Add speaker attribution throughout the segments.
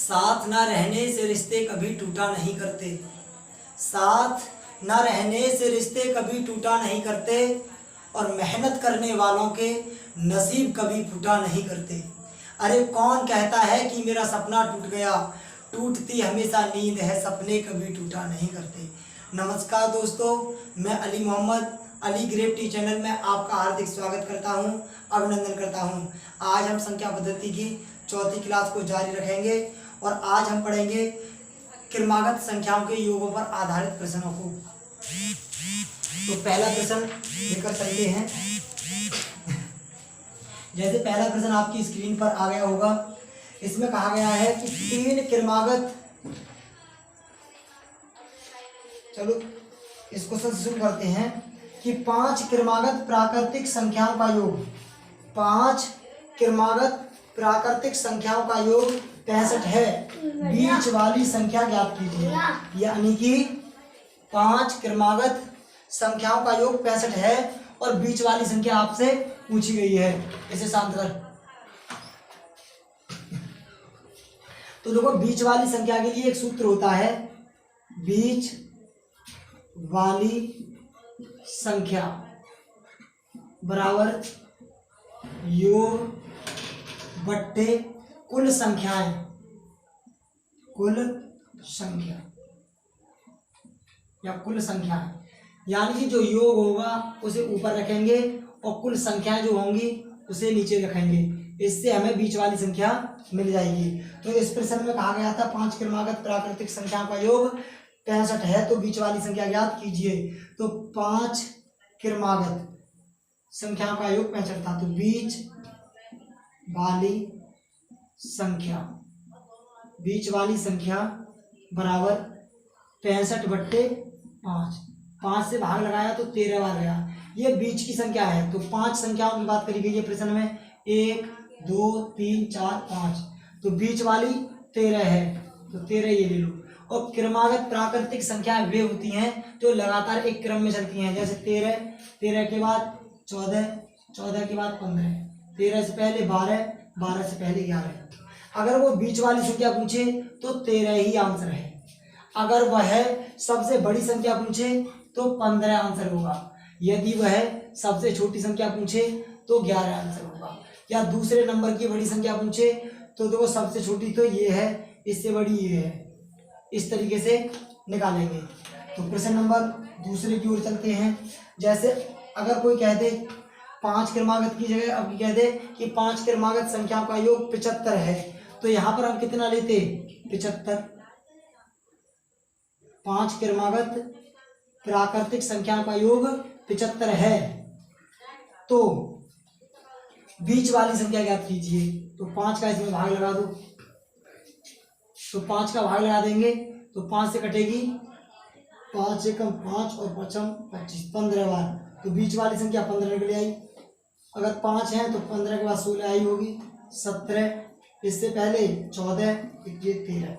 Speaker 1: साथ ना रहने से रिश्ते कभी टूटा नहीं करते। साथ ना रहने से रिश्ते कभी टूटा नहीं करते और मेहनत करने वालों के नसीब कभी फूटा नहीं करते। अरे कौन कहता है कि मेरा सपना टूट गया, टूटती हमेशा नींद है, सपने कभी टूटा नहीं करते। नमस्कार दोस्तों, मैं Ali Mohammad Ali grade T channel में आपका हार्दिक स्वागत करता हूं, अभिनंदन करता हूं। आज हम संख्या पद्धति की चौथी क्लास को जारी रखेंगे और आज हम पढ़ेंगे क्रमागत संख्याओं के योगों पर आधारित प्रश्नों को। तो पहला प्रश्न लेकर चलते हैं। जैसे पहला प्रश्न आपकी स्क्रीन पर आ गया होगा, इसमें कहा गया है कि तीन क्रमागत, चलो इस क्वेश्चन से शुरू करते हैं कि 5 क्रमागत प्राकृतिक संख्याओं का योग, 5 क्रमागत प्राकृतिक संख्याओं का योग 65 है, बीच वाली संख्या ज्ञात कीजिए। यानी कि 5 क्रमागत संख्याओं का योग 65 है और बीच वाली संख्या आपसे पूछी गई है। इसे शांत कर। तो देखो, बीच वाली संख्या के लिए एक सूत्र होता है, बीच वाली संख्या बराबर योग बट्टे कुल संख्याएं, कुल संख्या या कुल संख्याएं। यानी कि जो योग होगा उसे ऊपर रखेंगे और कुल संख्याएं जो होंगी उसे नीचे रखेंगे। इससे हमें बीच वाली संख्या मिल जाएगी। तो इस प्रश्न में कहा गया था 5 क्रमागत प्राकृतिक संख्याओं का योग 65 है, तो बीच वाली संख्या ज्ञात कीजिए। तो 5 क्रमागत संख्याओं का योग 65 था, तो बीच वाली संख्या, बीच वाली संख्या बराबर 65 बट्टे 5। 5 से भाग लगाया तो 13 बार गया। ये बीच की संख्या है। तो 5 संख्याओं की बात करी गई है प्रश्न में, 1 2 3 4 5। तो बीच वाली 13 है, तो 13 ये ले लो। और क्रमागत प्राकृतिक संख्याएं वे होती हैं जो लगातार एक क्रम में चलती हैं। जैसे 13, 13 के बाद 14, 14 के बाद 15, 13 से पहले 12, 12 से पहले 11। अगर वो बीच वाली संख्या पूछे तो 13 ही आंसर है। अगर वह सबसे बड़ी संख्या पूछे तो 15 आंसर होगा। यदि वह सबसे छोटी संख्या पूछे तो 11 आंसर होगा। या दूसरे नंबर की बड़ी संख्या पूछे तो देखो, सबसे छोटी तो ये है, इससे बड़ी ये है। इस तरीके से निकालेंगे। तो प्रश्न नंबर दूसरे की ओर चलते हैं। जैसे अगर कोई कह दे 5 क्रमागत की जगह अब कह दे कि 5 क्रमागत संख्याओं का योग 75 है, तो यहाँ पर हम कितना लेते? 75। 5 क्रमागत प्राकृतिक संख्याओं का योग 75 है, तो बीच वाली संख्या ज्ञात कीजिए। तो 5 का इसमें भाग लगा दो। तो 5 का भाग लगा देंगे तो 5 से कटेगी 5 एकम 5 और 5 25, 15 बार। तो बीच वाली संख्या 15 निकल आई। अगर 5 है तो 15 के बाद 16 आई होगी, 17, इससे पहले 14, 13।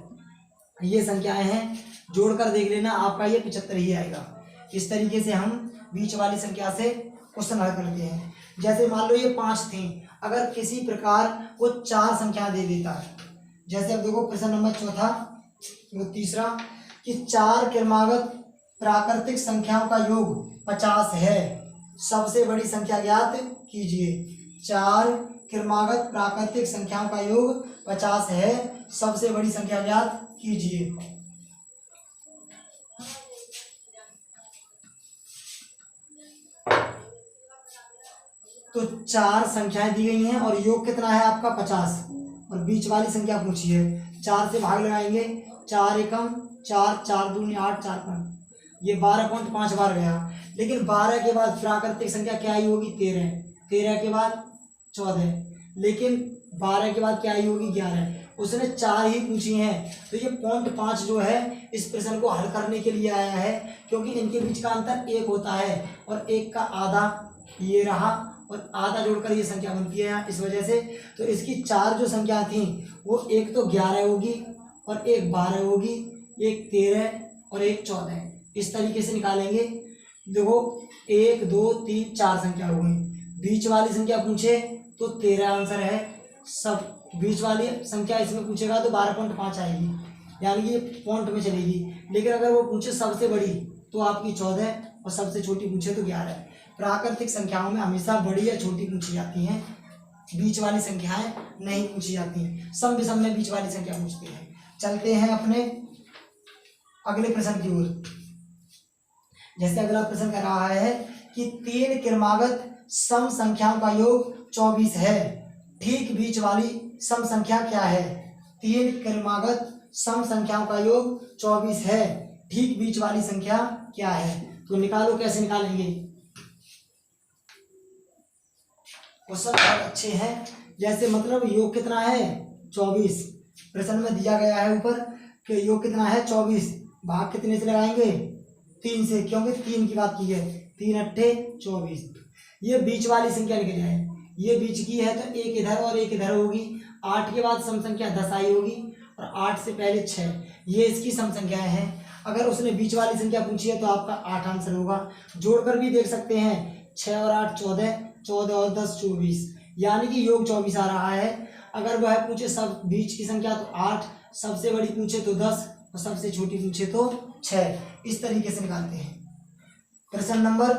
Speaker 1: ये संख्याएं हैं, जोड़कर देख लेना, आपका ये 75 ही आएगा। इस तरीके से हम बीच वाली संख्या से क्वेश्चन हल करते हैं। जैसे मान लो ये 5 थी, अगर किसी प्रकार वो 4 संख्या दे देता है। जैसे अब देखो प्रश्न नंबर चौथा, वो तीसरा, कि 4 क्रमागत प्राकृतिक संख्याओं का योग 50 है, सबसे बड़ी संख्या ज्ञात कीजिए। 4 क्रमागत प्राकृतिक संख्याओं का योग 50 है, सबसे बड़ी संख्या ज्ञात कीजिए। तो 4 संख्याएं दी गई हैं और योग कितना है आपका 50, और बीच वाली संख्या पूछी है। 4 से भाग लगाएंगे, 4 एकम 4, 4 दूनी 8, 4 5, ये 12.5 बार गया। लेकिन 12 के बाद प्राकृतिक संख्या क्या आई होगी? 13, 13 के बाद 14, लेकिन 12 के बाद क्या आई होगी? 11। उसने 4 ही पूछी हैं, तो ये 0.5 जो है इस प्रश्न को हल करने के लिए आया है, क्योंकि इनके बीच का अंतर 1 होता है और 1 का आधा ये रहा और आधा जोड़कर ये संख्या बनती है इस वजह से। तो इसकी 4 जो संख्या थी वो एक तो 11 होगी और एक 12 होगी, एक 13 और एक 14। इस तरीके से निकालेंगे। देखो 1 2 3 4 संख्या हो गई। बीच वाली संख्या पूछे तो 13 आंसर है, सब बीच वाली संख्या इसमें पूछेगा तो 12.5 आएगी, यानी कि ये पॉइंट में चलेगी। लेकिन अगर वो पूछे सबसे बड़ी तो आपकी 14 और सबसे छोटी पूछे तो 11। प्राकृतिक संख्याओं में हमेशा बड़ी या छोटी पूछी जाती हैं, बीच वाली संख्याएं नहीं पूछी जाती। सम विषम में बीच वाली संख्या पूछती है। चलते हैं अपने अगले प्रश्न की ओर। जैसे अगला प्रश्न कह रहा है कि 3 क्रमागत सम संख्याओं का योग 24 है, ठीक बीच वाली सम संख्या क्या है? 3 क्रमागत सम संख्याओं का योग 24 है, ठीक बीच वाली संख्या क्या है? तो निकालो, कैसे निकालेंगे? क्वेश्चन बहुत अच्छे हैं। जैसे मतलब योग कितना है? 24। प्रश्न में दिया गया है ऊपर कि योग कितना है? 24। भाग कितने से लगाएंगे? 3 से, क्योंकि 3 की बात की है। 3 अट्ठे 24। ये बीच वाली संख्या निकल जाए, ये बीच की है तो एक इधर और एक इधर होगी। 8 के बाद सम संख्या 10 आई होगी और 8 से पहले 6, ये इसकी सम संख्याएं हैं। अगर उसने बीच वाली संख्या पूछी है तो आपका 8 आंसर होगा। जोड़कर भी देख सकते हैं, 6 और 8 14, 14 और 10 24, यानी कि योग 24 आ रहा है। अगर वह पूछे सब बीच की संख्या तो 8, सबसे बड़ी पूछे तो 10 और सबसे छोटी पूछे तो 6। इस तरीके से निकालते हैं। प्रश्न नंबर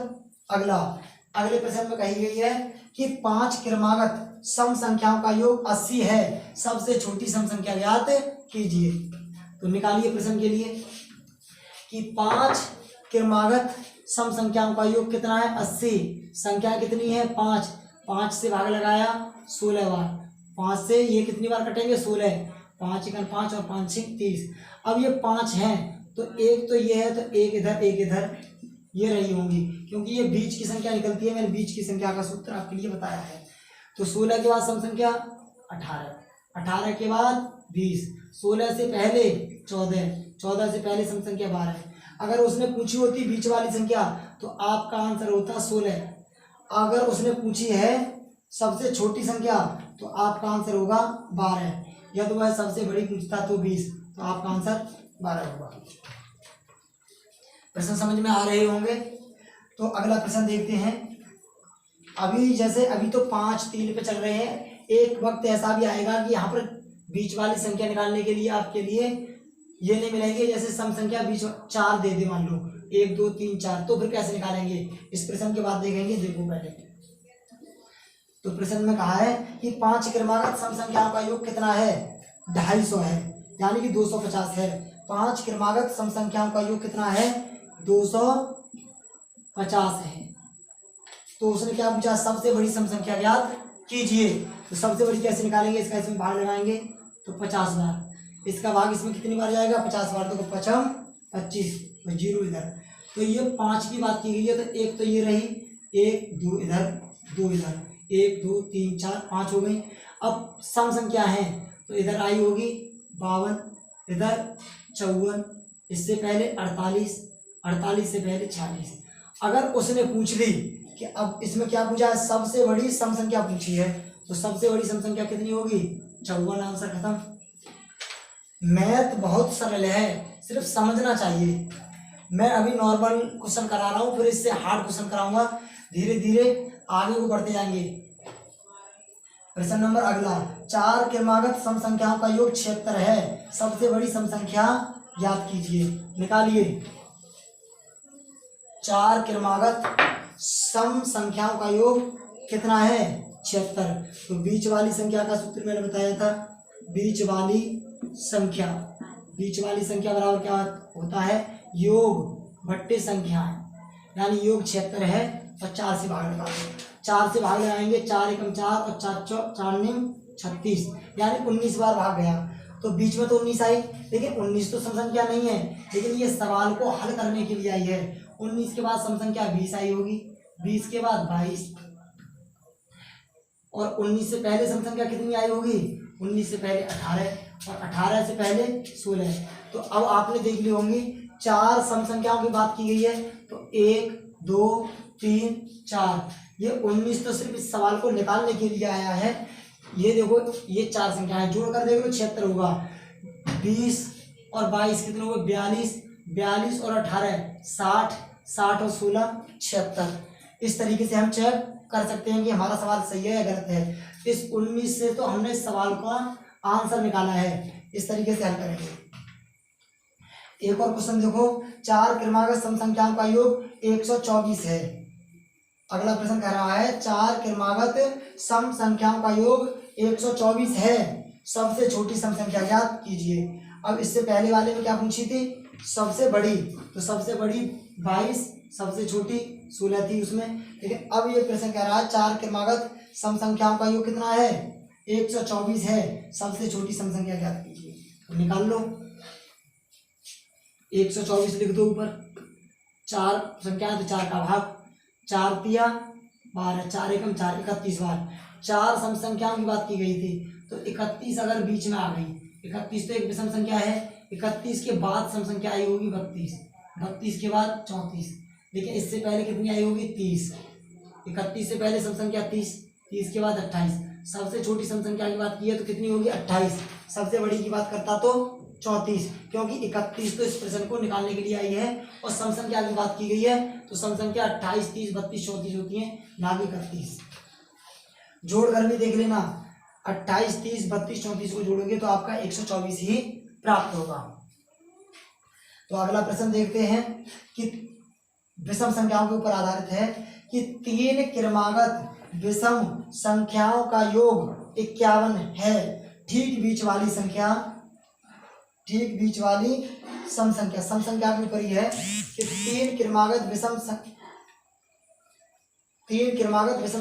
Speaker 1: अगले प्रश्न में कही गई है कि 5 क्रमागत सम संख्याओं का योग 80 है, सबसे छोटी सम संख्या ज्ञात कीजिए। तो निकालिए प्रश्न के लिए कि 5 क्रमागत सम संख्याओं का योग कितना है? 80। संख्या कितनी है? 5। 5 से भाग लगाया 16 बार, 5 से ये कितनी बार कटेंगे? 16। 5 एकम 5 और 5 6 30। अब ये 5 हैं तो एक तो ये है तो एक इधर एक इधर, ये रही होंगी, क्योंकि ये बीच की संख्या निकलती है। मैंने बीच की संख्या का सूत्र आपके लिए बताया है। तो 16 के बाद सम संख्या 18, 18 के बाद 20, 16 से पहले 14, 14 से पहले सम संख्या 12। अगर उसने पूछी होती बीच वाली संख्या तो आपका आंसर होता 16। अगर उसने पूछी है सबसे छोटी संख्या तो आपका आंसर होगा 12। या तो वह सबसे बड़ी पूछता तो 20, तो आपका आंसर 12 होगा। प्रश्न समझ में आ रहे होंगे। तो अगला प्रश्न देखते हैं। अभी तो 5 3 पे चल रहे हैं। एक वक्त ऐसा भी आएगा कि यहाँ पर बीच वाली संख्या निकालने के लिए आपके लिए ये नहीं मिलेंगे। जैसे सम संख्या बीच 4 दे दे, मान लो 1 2 3 4, तो फिर कैसे निकालेंगे? इस प्रश्न के बाद देखेंगे। देखो पहले तो प्रश्न में कहा है कि 5 क्रमागत सम संख्याओं का योग कितना है? 250 है, यानी कि 250 है। 5 क्रमागत सम संख्याओं का योग कितना है? 250 है। तो उसने क्या पूछा? सबसे बड़ी सम संख्या ज्ञात कीजिए। तो सबसे बड़ी कैसे निकालेंगे? इसका इसमें भाग लगाएंगे तो 50 बार, इसका भाग इसमें कितनी बार जाएगा? 50 बार। तो 5 25, 0 इधर। तो ये 5 की बात की गई है, तो एक तो ये रही, 1 2 इधर 2 इधर, 1 2 3 4 5 हो गई। अब सम संख्या है तो इधर आई होगी 52, इधर 54, इससे पहले 48, 48 से पहले 46। अगर उसने पूछ ली कि अब इसमें क्या पूछा है? सबसे बड़ी सम संख्या पूछी है, तो सबसे बड़ी सम संख्या कितनी होगी? 54। आंसर खत्म। मैथ बहुत सरल है, सिर्फ समझना चाहिए। मैं अभी नॉर्मल क्वेश्चन करा रहा हूँ, फिर इससे हार्ड क्वेश्चन कराऊंगा। धीरे धीरे आगे को बढ़ते जाएंगे। प्रश्न नंबर 4 क्रमागत सम संख्याओं का योग 76 है, सबसे बड़ी सम संख्या याद कीजिए। निकालिए। 4 क्रमागत सम संख्याओं का योग कितना है? 76। तो बीच वाली संख्या का सूत्र मैंने बताया था। बीच वाली संख्या बराबर क्या होता है? योग बट्टे संख्याएं, यानी योग 76 है और 4 से भाग लगाएंगे। 4 से भाग लगाएंगे, 4 एकम 4 और 4 निम 36, यानी 19 बार भाग गया। तो बीच में तो 19 आई, लेकिन 19 तो सम संख्या नहीं है, लेकिन ये सवाल को हल करने के लिए आई है। 19 के बाद सम संख्या 20 आई होगी, 20 के बाद 22, और 19 से पहले सम संख्या कितनी आई होगी? 19 से पहले 18 और 18 से पहले 16। तो अब आपने देख ली होंगी 4 सम संख्याओं की बात की गई है। तो 1 2 3 4, ये 19 तो सिर्फ इस सवाल को निकालने के लिए आया है। ये देखो, ये 4 संख्याएं जोड़कर देखो 76 होगा। 20 और 22 कितने होगा? 42, 42 और 18 60, 60 और 16 76। इस तरीके से हम चेक कर सकते हैं कि हमारा सवाल सही है या गलत है। इस 19 से तो हमने इस सवाल का आंसर निकाला है, इस तरीके से हल करेंगे। एक और क्वेश्चन देखो, 4 क्रमागत सम संख्याओं का योग 124 है। अगला प्रश्न कह रहा है 4 क्रमागत सम संख्याओं का योग 124 है, सबसे छोटी सम संख्या ज्ञात कीजिए। अब इससे पहले वाले में क्या पूछी थी, सबसे बड़ी, तो सबसे बड़ी 22, सबसे छोटी 16 थी उसमें। लेकिन अब ये प्रश्न कह रहा है 4 क्रमागत सम संख्याओं का योग कितना है, 124 है, सबसे छोटी सम संख्या ज्ञात कीजिए। तो निकाल लो, 124 लिख दो ऊपर, 4 संख्या है तो 4 का भाग, 4 तिया 12, 4 एकम 4, 31 बार 4 सम संख्याओं की बात की गई थी। तो 31 अगर बीच में आ गई, 31 तो एक विषम संख्या है, 31 के बाद सम संख्या आई होगी 32, 32 के बाद 34, लेकिन इससे पहले कितनी आई होगी 30, 31 से पहले सम संख्या 30, 30 के बाद 28, सबसे छोटी सम संख्या की बात की है तो कितनी होगी 28, सबसे बड़ी की बात करता तो 34, क्योंकि 31 तो इस प्रश्न को निकालने के लिए आई है और सम संख्या की बात की गई है, तो सम संख्या 28, 30, 32, 34 होती है, ना कि 31। जोड़ कर भी देख लेना, 28, 30, 32, 34 को जोड़ोगे तो आपका 124 ही प्राप्त होगा। तो अगला प्रश्न देखते हैं कि विषम संख्याओं के ऊपर आधारित है कि 3 क्रमागत विषम संख्याओं का योग 51 है, ठीक बीच वाली संख्या, ठीक बीच वाली सम संख्या, सम संख्या के ऊपर ही है कि 3 क्रमागत विषम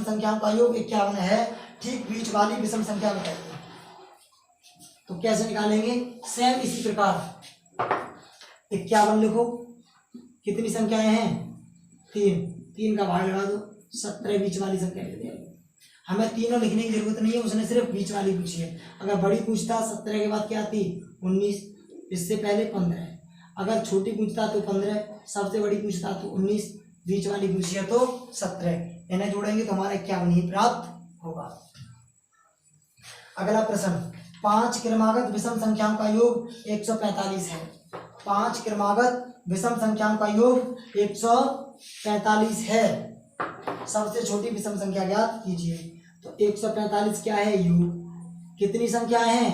Speaker 1: संख्याओं का योग 51 है, ठीक बीच वाली विषम संख्या बताइए। तो कैसे निकालेंगे, सेम इसी प्रकार 51 लिखो, कितनी संख्याएं हैं 3, 3 का भाग लगा दो, 17 बीच वाली संख्या ले देंगे। हमें तीनों लिखने की जरूरत नहीं है, उसने सिर्फ बीच वाली पूछी है। अगर बड़ी पूछता 17 के बाद क्या थी 19, इससे पहले 15, अगर छोटी पूछता तो 15, सबसे बड़ी पूछता तो 19, बीच वाली पूछी है तो 17, इन्हें जोड़ेंगे तो हमारा 51 ही प्राप्त होगा। अगला प्रश्न, 5 क्रमागत विषम संख्याओं का योग 145 है, 5 क्रमागत विषम संख्याओं का योग 145 है, सबसे छोटी विषम संख्या ज्ञात कीजिए। तो 145 क्या है, योग, कितनी संख्या है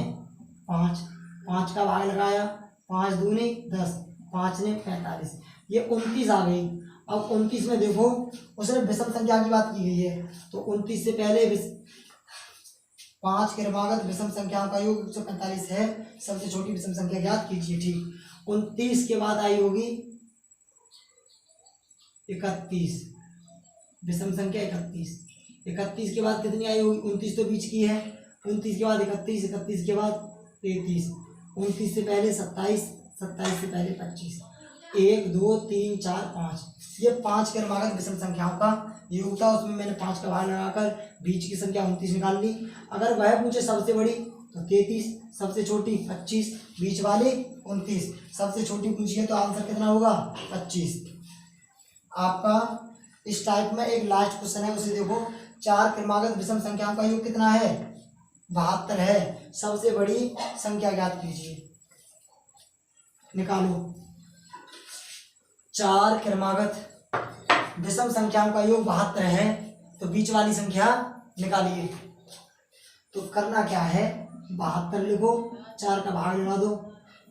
Speaker 1: 5, 5 का भाग लगाया, 5 दूनी 10, 5 ने 45, ये 29 आ गई। अब 29 में देखो उसने विषम संख्या की बात की गई है, तो 29 से पहले 5 क्रमागत विषम संख्याओं का योग 145 है, सबसे छोटी विषम संख्या ज्ञात कीजिए। ठीक, 29 के बाद आई होगी 31, विषम संख्या 31, 31 के बाद कितनी आई होगी, 29 तो बीच की है, 29 के बाद 31, 31 के बाद 33, 29 से पहले 27, 27 से पहले 25, 1 2 3 4 5, ये 5 क्रमागत विषम संख्याओं का योग था। उसमें मैंने 5 का भाग लगाकर बीच की संख्या 29 निकाल ली। अगर वह पूछे सबसे बड़ी तो 33, सबसे छोटी 25, बीच वाली 29, सबसे छोटी पूछी है तो आंसर कितना होगा 25। आपका इस टाइप में एक लास्ट क्वेश्चन है, उसे देखो, 4 क्रमागत विषम संख्याओं का योग कितना है 72 है, सबसे बड़ी संख्या ज्ञात कीजिए। निकालो, 4 क्रमागत विषम संख्याओं का योग 72 है, तो बीच वाली संख्या निकालिए। तो करना क्या है, 72 लिखो, 4 का भाग लगा दो,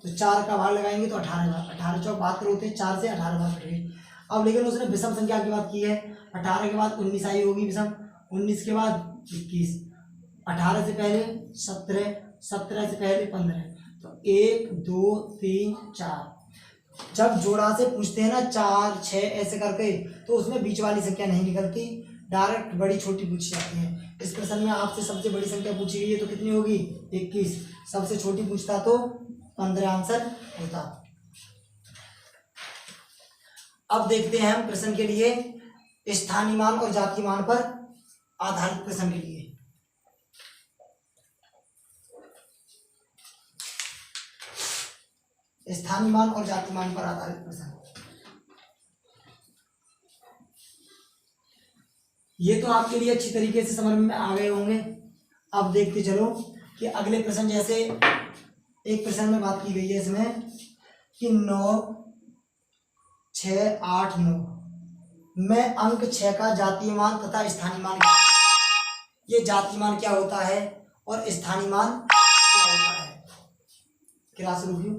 Speaker 1: तो 4 का भाग लगाएंगे तो 18 भाग, 18 चौक 72 होते हैं, 4 से 18 भाग कट गए। अब लेकिन उसने विषम संख्या की बात की है, 18 के बाद 19 आई होगी विषम, 19 के बाद 21, 18 से पहले 17, 17 से पहले 15, तो 1 2 3 4। जब जोड़ा से पूछते हैं ना 4 6 ऐसे करके, तो उसमें बीच वाली संख्या नहीं निकलती, डायरेक्ट बड़ी छोटी पूछी जाती है। इस प्रश्न में आपसे सबसे बड़ी संख्या पूछी गई है तो कितनी होगी 21, सबसे छोटी पूछता तो 15 आंसर होता। अब देखते हैं हम प्रश्न के लिए स्थानीय मान और जातीय मान पर आधारित प्रश्न के लिए। स्थानीय मान और जातीय मान पर आधारित प्रश्न, ये तो आपके लिए अच्छी तरीके से समझ में आ गए होंगे। अब देखते चलो कि अगले प्रश्न, जैसे एक प्रश्न में बात की गई है इसमें कि 9 6 8 9, में अंक 6 का जातीय मान तथा स्थानीय मान। ये जातीय मान क्या होता है और स्थानीय मान क्या होता है। Class review.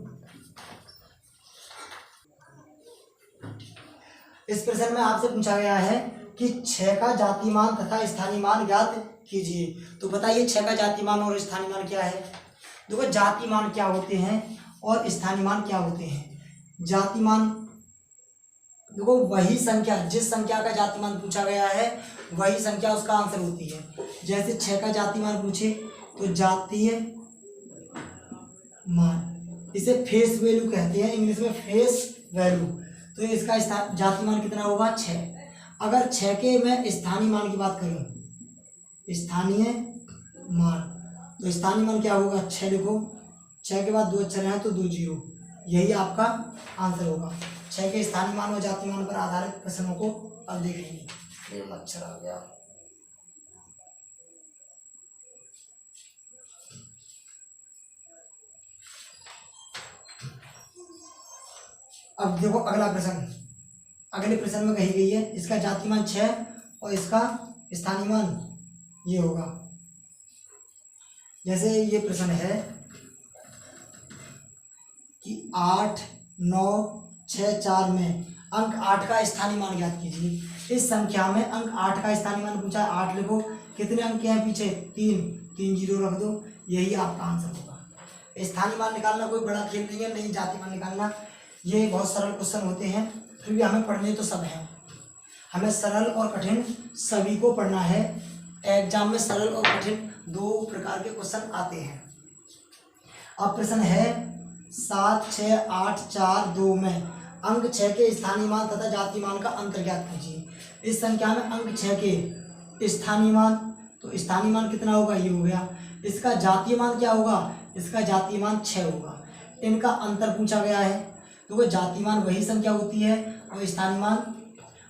Speaker 1: इस प्रश्न में आपसे पूछा गया है कि 6 का जातीय मान तथा स्थानीय मान ज्ञात कीजिए। तो बताइए 6 का जातीय मान और स्थानीय मान क्या है। देखो जातीय मान क्या होते हैं और स्थानीय मान क्या होते हैं। जातीय मान देखो वही संख्या, जिस संख्या का जातीय मान पूछा गया है वही संख्या उसका आंसर होती है। जैसे 6 का जातीय मान पूछे तो जातीय मान, इसे फेस वैल्यू कहते हैं, इंग्लिश में फेस वैल्यू। तो इसका जातीय मान कितना होगा 6। अगर 6 के मैं स्थानीय मान की बात करूं, स्थानीय मान, तो स्थानीय मान क्या होगा 6 लिखो, 6 के बाद 2 अक्षर हैं तो 2 जीरो, यही आपका आंसर होगा। 6 के स्थानीय मान और जातीय मान पर आधारित प्रश्नों को अब देखेंगे। ये अक्षर आ गया। अब देखो अगला प्रश्न, अगले प्रश्न में कही गई है इसका जातीय मान 6 और इसका स्थानीय मान ये होगा। जैसे ये प्रश्न है कि 8, 9, 6, 4 में अंक 8 का स्थानीय मान ज्ञात कीजिए। इस संख्या में अंक 8 का स्थानीय मान पूछा है, 8 लिखो, कितने अंक हैं पीछे 3 जीरो रख दो, यही आपका आंसर होगा। स्थानीय मान निकालना कोई बड़ा खेल नहीं है, नहीं जातीय मान निकालना, ये बहुत सरल क्वेश्चन होते हैं, फिर भी हमें पढ़ने तो सब हैं, हमें सरल और कठिन सभी को पढ़ना है। एग्जाम में सरल और कठिन 2 प्रकार के क्वेश्चन आते हैं। अब प्रश्न है 7, 6, 8, 4, 2 में अंक 6 के स्थानीय मान तथा जातीय मान का अंतर ज्ञात कीजिए। इस संख्या में अंक 6 के स्थानीय मान, तो स्थानीय मान कितना होगा ये हो गया। इसका जातीय मान क्या होगा, इसका जातीय मान 6 होगा। इनका अंतर पूछा गया है, तो वो जातीय मान वही संख्या होती है और स्थानीय मान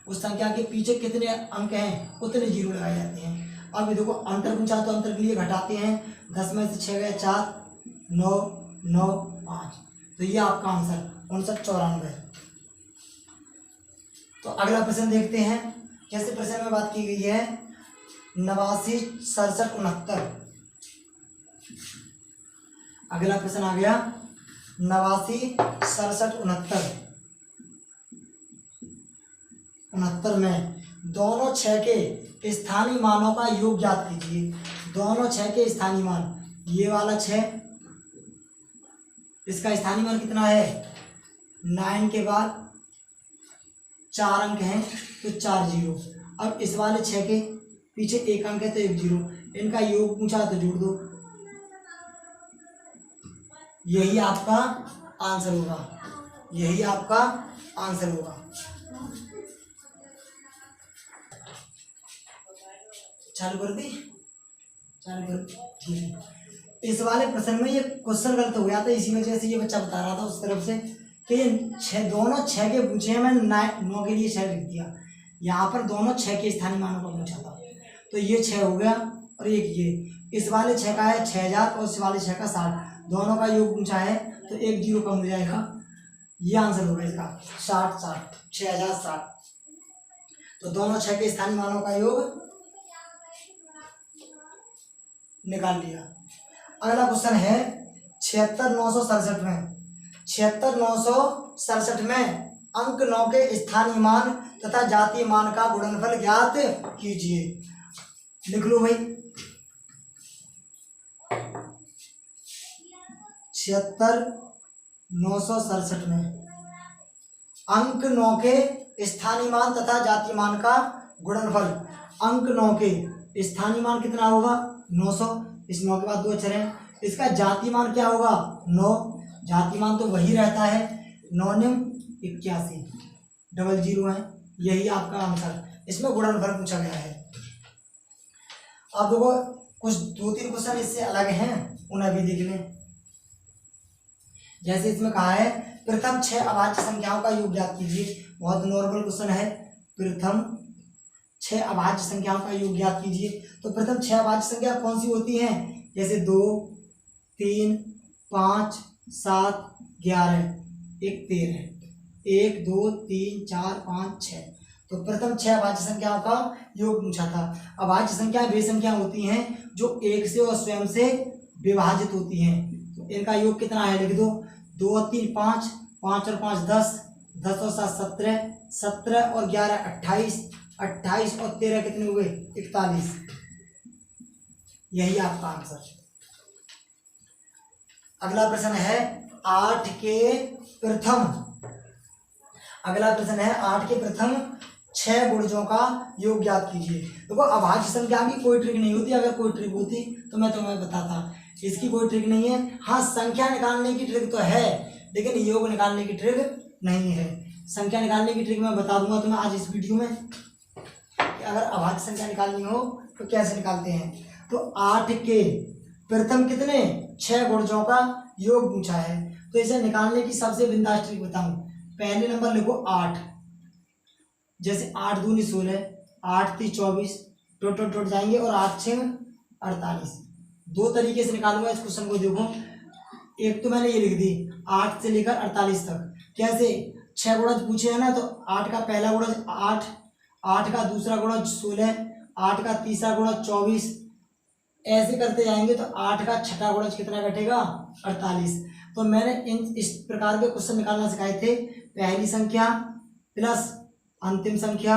Speaker 1: उस संख्या के पीछे कितने अंक हैं उतने जीरो लगाए जाते हैं। अब देखो अंतर पूछा तो अंतर के लिए घटाते हैं, 10 में से 6 गए 4, 9, 9, 5, तो ये आपका आंसर 59, 94। तो अगला प्रश्न देखते हैं। जैसे प्रश्न में बात की गई है 89, 67, 69। अगला प्रश्न आ गया 89, 67, 69 में दोनों 6 के स्थानीय मानों का योग ज्ञात कीजिए। दोनों 6 के स्थानीय मान, ये वाला 6, इसका स्थानीय मान कितना है 9 के बाद 4 अंक हैं तो 4 जीरो। अब इस वाले 6 के पीछे 1 अंक है तो 1 जीरो, इनका योग पूछा तो जोड़ दो, यही आपका आंसर होगा, यही आपका आंसर होगा। चालू कर दी, चालू कर, ठीक है। इस वाले प्रश्न में ये क्वेश्चन गलत हो गया था, इसी वजह से ये बच्चा बता रहा था उस तरफ से कि ये दोनों 6 के पूछे हैं, मैंने 9 के लिए 6 लिख दिया, यहाँ पर दोनों 6 के स्थानीय मानों का पूछा था, तो ये 6 हो गया और एक ये, इस वाले 6 का है 6000 और इस वाले 6 का 60, दोनों का योग पूछा है तो 1 जीरो कम हो जाएगा, ये आंसर होगा इसका 60, 60, 6060। तो दोनों 6 के स्थानीय मानों का योग निकाल लिया। अगला क्वेश्चन है 76967 में 76967 में अंक 9 के स्थानीय मान तथा जातीय मान का गुणनफल ज्ञात कीजिए। लिख लो भाई 76967 में अंक 9 के स्थानीय मान तथा जातीय मान का गुणनफल। अंक 9 के स्थानीय मान कितना होगा 900, इस 9 के बाद 2 अक्षर हैं, इसका जातीय मान क्या होगा 9, जातीय मान तो वही रहता है 9 9 81, डबल जीरो है, यही आपका आंसर। इसमें गुणनफल पूछा गया है। अब देखो कुछ 2-3 क्वेश्चन इससे अलग हैं, उन्हें भी देख लें। जैसे इसमें कहा है प्रथम 6 अभाज्य संख्याओं का योग ज्ञात कीजिए। बहुत नॉर्मल क्वेश्चन है, प्रथम 6 अभाज्य संख्याओं का योग ज्ञात कीजिए। तो प्रथम 6 अभाज्य संख्या कौन सी होती हैं, जैसे 2, 3, 5, 7, 11, एक 13, 1, 2, 3, 4, 5, 6। तो प्रथम 6 अभाज्य संख्याओं का योग पूछा था। अभाज्य संख्या वे संख्या होती हैं जो 1 से और स्वयं से विभाजित होती हैं। तो इनका योग कितना है लिख दो, 2 और 3 5, 5 और 5 10, 10 और 7 17, 17 और 11 28, 28 और 13 कितने हुए 41। यही आपका आंसर। अगला प्रश्न है 8 के प्रथम, अगला प्रश्न है 8 के प्रथम 6 गुणजों का योग ज्ञात कीजिए। देखो अभाज्य संख्या की कोई ट्रिक नहीं होती, अगर कोई ट्रिक होती तो मैं तुम्हें बताता। इसकी कोई ट्रिक नहीं है। हाँ संख्या निकालने की ट्रिक तो है, लेकिन योग निकालने की ट्रिक नहीं है। संख्या निकालने की ट्रिक मैं बता दूंगा तुम्हें आज इस वीडियो में कि अगर अभाज्य संख्या निकालनी हो तो कैसे निकालते हैं। तो 8 के प्रथम कितने 6 गुणजों का योग पूछा है, तो इसे निकालने की सबसे बिंदास ट्रिक बताऊं। पहले नंबर लिखो 8, जैसे 8 दूनी 16, 8 3 24, टोट जाएंगे और 8 6 48। दो तरीके से निकालूंगा इस क्वेश्चन को। देखो एक तो मैंने ये लिख दी 8 से लेकर 48 तक। कैसे 6 गुणज पूछे हैं ना, तो 8 का पहला गुणज 8, 8 का दूसरा गुणज 16, 8 का तीसरा गुणज 24, ऐसे करते जाएंगे तो 8 का छठा गुणज कितना घटेगा 48। तो मैंने इस प्रकार के क्वेश्चन निकालना सिखाए थे। पहली संख्या प्लस अंतिम संख्या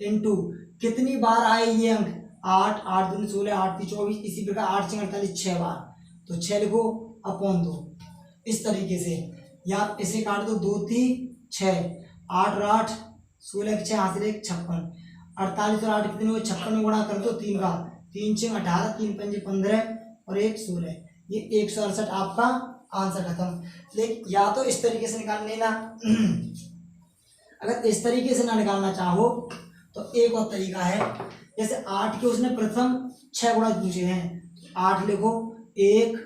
Speaker 1: इनटू कितनी बार आए ये अंक 8, 8 दूनी 16, 8 3 24, इसी प्रकार 8 6 48 6 बार, तो 6 लिखो अपॉन 2 इस तरीके से, या इसे काट दो 2 3 6, 8 और 8 16 के 6 हासिल 1 56, 48 और 8 कितने हुए 56 में गुणा कर दो 3 का, 3 6 18, 3 5 15 और 1 16, ये 168 आपका आंसर खत्म। लेकिन या तो इस तरीके से निकाल लेना, अगर इस तरीके से ना निकालना चाहो तो एक और तरीका है। जैसे 8 के उसने प्रथम 6 गुणज पूछे हैं, 8 लिखो 1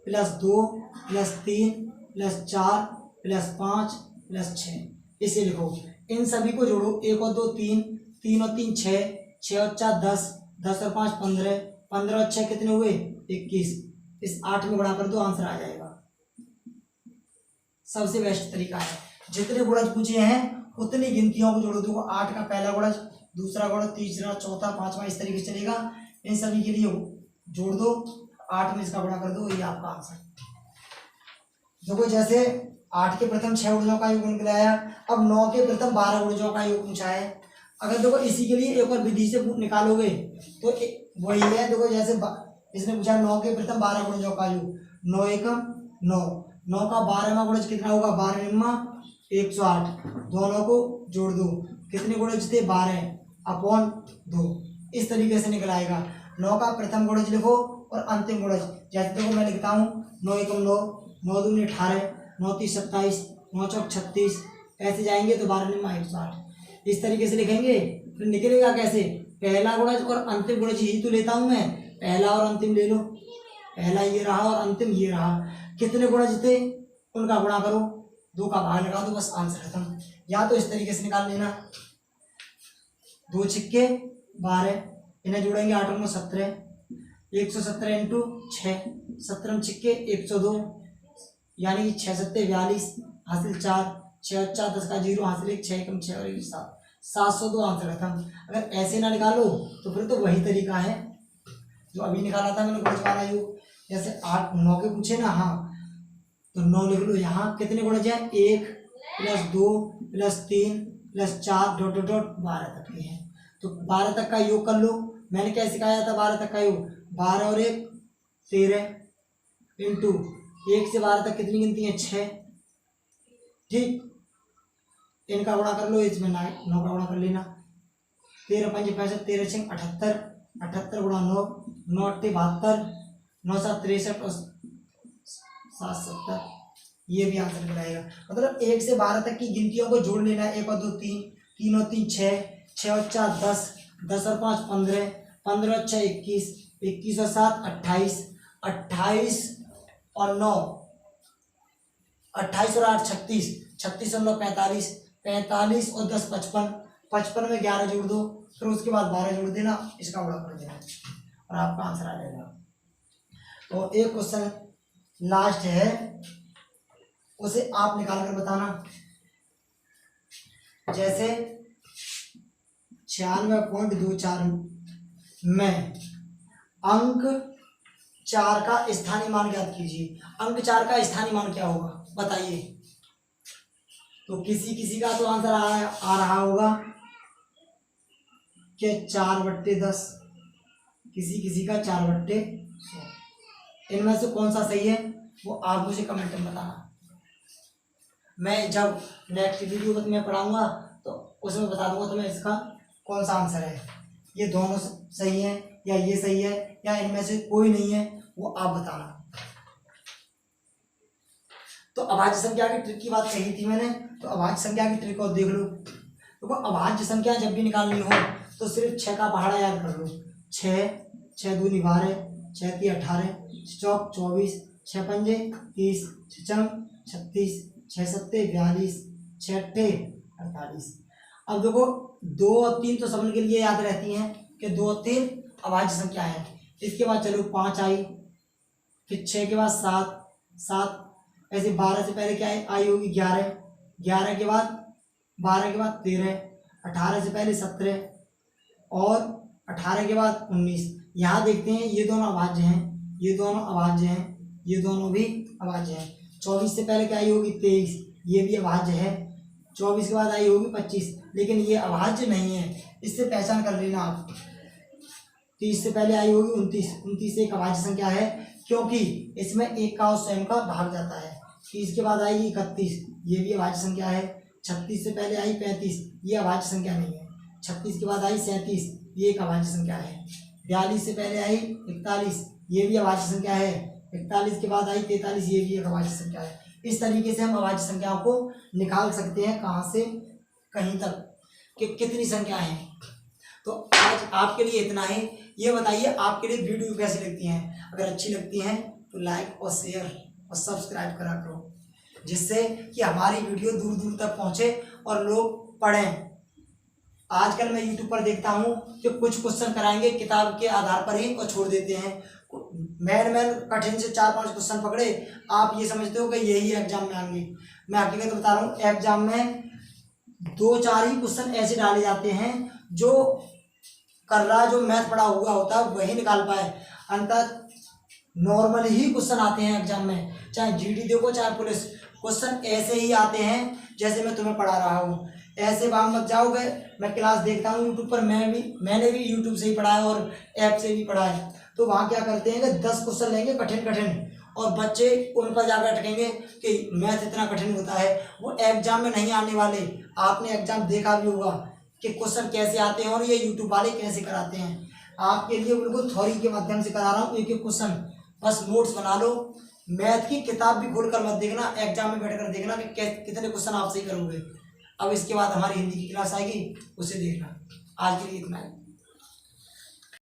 Speaker 1: plus 2 plus 3 plus 4 plus 5 plus 6, इसे लिखो। इन सभी को जोड़ो, 1 और 2 3, 3 और 3 6, 6 और 4 10, 10 और 5 15, 15 और 6 कितने हुए 21, इस 8 में गुणा कर दो आंसर आ जाएगा। सबसे बेस्ट तरीका है। जितने गुणज पूछे हैं उतनी गिनतियों को जोड़ो। देखो 8 का पहला गुणज, दूसरा गुणज, तीसरा, चौथा, पांचवा, इस तरीके से चलेगा। इन सभी के लिए जोड़ दो, 8 में इसका गुणा कर दो, ये आपका आंसर। देखो जैसे 8 के प्रथम 6 गुणजों का योग निकलाया, अब 9 के प्रथम 12 गुणजों का योग पूछा है। अगर देखो इसी के लिए एक और विधि से निकालोगे तो वही है। देखो जैसे इसने पूछा 9 के प्रथम 12 गुणजों का योग, 9 एकम 9, 9 का 12वां गुणज कितना होगा 12 निम्मा 108, दोनों को जोड़ दो, कितने गुणज थे 12 अपॉन 2, इस तरीके से निकल आएगा। 9 का प्रथम गुणज लिखो और अंतिम गुणज, जैसे देखो मैं लिखता हूँ 9 एकम 9, 9 दूनी 18, 9 3 27, 9 चौक 36, ऐसे जाएंगे तो 12 निम्मा 108, इस तरीके से लिखेंगे। फिर निकलेगा कैसे, पहला गुणज और अंतिम गुणज ही तो लेता हूँ मैं, पहला और अंतिम ले लो, पहला ये रहा और अंतिम ये रहा, कितने गुणज थे उनका गुणा करो, 2 का भाग लगा दो, बस आंसर खत्म। या तो इस तरीके से निकाल लेना, 2 छिक्के 12, इन्हें जोड़ेंगे 8 और 9 17, 117 इंटू 6, 17 छिक्के 102, यानी 6 7 42 हासिल 4, 6 और 4 10 का 0 हासिल 1, 6 कम 6 और 1 7, 702 आंसर खत्म। अगर ऐसे ना निकालो तो फिर तो वही तरीका है जो अभी निकाला था मैंने गुणज वाला योग। जैसे 8 9 के पूछे ना, हाँ तो 9 लिख लो, यहाँ कितने गुणज है 1 plus 2 plus 3 plus 4 dot dot dot 12 तक के हैं, तो 12 तक का योग कर लो। मैंने क्या सिखाया था 12 तक का योग, 12 और 1 13 इंटू 1 से 12 तक कितनी गिनती है 6, ठीक, इनका गुणा कर लो, इसमें 9 का गुणा कर लेना, 13 5 65, 13 6 78, 78 गुणा 9, 9 8 72, 9 7 63 और 7 70, ये भी आंसर निकलाएगा। मतलब 1 से 12 तक की गिनतियों को जोड़ लेना है, 1 और 2 3, 3 और 3 6, 6 और 4 10, 10 और 5 15, 15 और 6 21, 21 और 7 28, 28 और 9 28 और 8 36, 36 और 9 45, 45 और 10 55, 55 में 11 जोड़ दो, फिर उसके बाद 12 जोड़ देना, इसका गुणा कर देना और आपका आंसर आ जाएगा। तो एक क्वेश्चन लास्ट है, उसे आप निकाल कर बताना। जैसे 96.24 में अंक 4 का स्थानीय मान ज्ञात कीजिए। अंक 4 का स्थानीय मान क्या होगा बताइए। तो किसी का तो आंसर आ रहा होगा कि 4/10, किसी का 4/100। इनमें से कौन सा सही है वो आप मुझे कमेंट में बताना। मैं जब नेक्स्ट वीडियो में पढ़ाऊंगा तो उसमें बता दूंगा तुम्हें इसका कौन सा आंसर है। ये दोनों सही है या ये सही है या इनमें से कोई नहीं है वो आप बताना। तो अभाज्य संख्या की ट्रिक की बात कही थी मैंने, तो अभाज्य संख्या की ट्रिक और देख लो। तो अभाज्य संख्या जब भी निकालनी हो तो सिर्फ 6 का पहाड़ा याद कर लो। 6 दूनी 12, 6 ती 18, 6 चौक 24, 6 पंजे 30, 6 चम 36, 6 सत्ते 42, 6 अट्ठे 48। अब देखो 2 और 3 तो सबके लिए याद रहती हैं कि 2 और 3 अभाज्य संख्या है। इसके बाद चलो 5 आई, फिर 6 के बाद 7, ऐसे 12 से पहले क्या आई होगी 11, 11 के बाद 12 के बाद 13, 18 से पहले 17 और 18 के बाद 19। यहाँ देखते हैं ये दोनों अभाज्य हैं, ये दोनों अभाज्य हैं, ये दोनों भी अभाज्य हैं। 24 से पहले क्या आई होगी 23, ये भी अभाज्य है। 24 के बाद आई होगी 25, लेकिन ये अभाज्य नहीं है, इससे पहचान कर लेना आप। 30 से पहले आई होगी 29, 29 एक अभाज्य संख्या है क्योंकि इसमें एक का और स्वयं का भाग जाता है। 30 के बाद आएगी 31, ये भी अभाज्य संख्या है। 36 से पहले आई 35, ये अभाज्य संख्या नहीं है। 36 के बाद आई 37, ये एक अभाज्य संख्या है। 42 से पहले आई 41, ये भी अभाज्य संख्या है। 41 के बाद आई 43, ये भी एक अभाज्य संख्या है। इस तरीके से हम अभाज्य संख्याओं को निकाल सकते हैं कहाँ से कहीं तक कि कितनी संख्या है। तो आज आपके लिए इतना ही। ये बताइए आपके लिए वीडियो कैसी लगती हैं। अगर अच्छी लगती हैं तो लाइक और शेयर और सब्सक्राइब करा करो, जिससे कि हमारी वीडियो दूर दूर तक पहुँचे और लोग पढ़ें। आजकल मैं यूट्यूब पर देखता हूँ कि कुछ क्वेश्चन कराएंगे किताब के आधार पर ही और छोड़ देते हैं। मैन कठिन से 4-5 क्वेश्चन पकड़े, आप ये समझते हो कि यही एग्जाम में आएंगे। मैं हकीकत बता रहा हूँ, एग्जाम में 2-4 ही क्वेश्चन ऐसे डाले जाते हैं जो जो मैथ पढ़ा हुआ होता है वही निकाल पाए। अंततः नॉर्मल ही क्वेश्चन आते हैं एग्जाम में, चाहे जीडी देखो चाहे पुलिस, क्वेश्चन ऐसे ही आते हैं जैसे मैं तुम्हें पढ़ा रहा हूँ। ऐसे बात मत जाओगे। मैं क्लास देखता हूँ यूट्यूब पर, मैंने भी यूट्यूब से ही पढ़ा है और ऐप से भी पढ़ा है। तो वहाँ क्या करते हैं कि 10 क्वेश्चन लेंगे कठिन और बच्चे उन पर जाकर अटकेंगे कि मैथ इतना कठिन होता है। वो एग्जाम में नहीं आने वाले। आपने एग्जाम देखा भी होगा कि क्वेश्चन कैसे आते हैं और ये यूट्यूब वाले कैसे कराते हैं। आपके लिए बिल्कुल थ्योरी के माध्यम से करा रहा हूँ, एक क्वेश्चन बस नोट्स बना लो। मैथ की किताब भी खोल कर मत देखना, एग्जाम में बैठ कर देखना कि कितने क्वेश्चन आप सही करोगे। अब इसके बाद हमारी हिंदी की क्लास आएगी, उसे देखना। आज के लिए इतना है।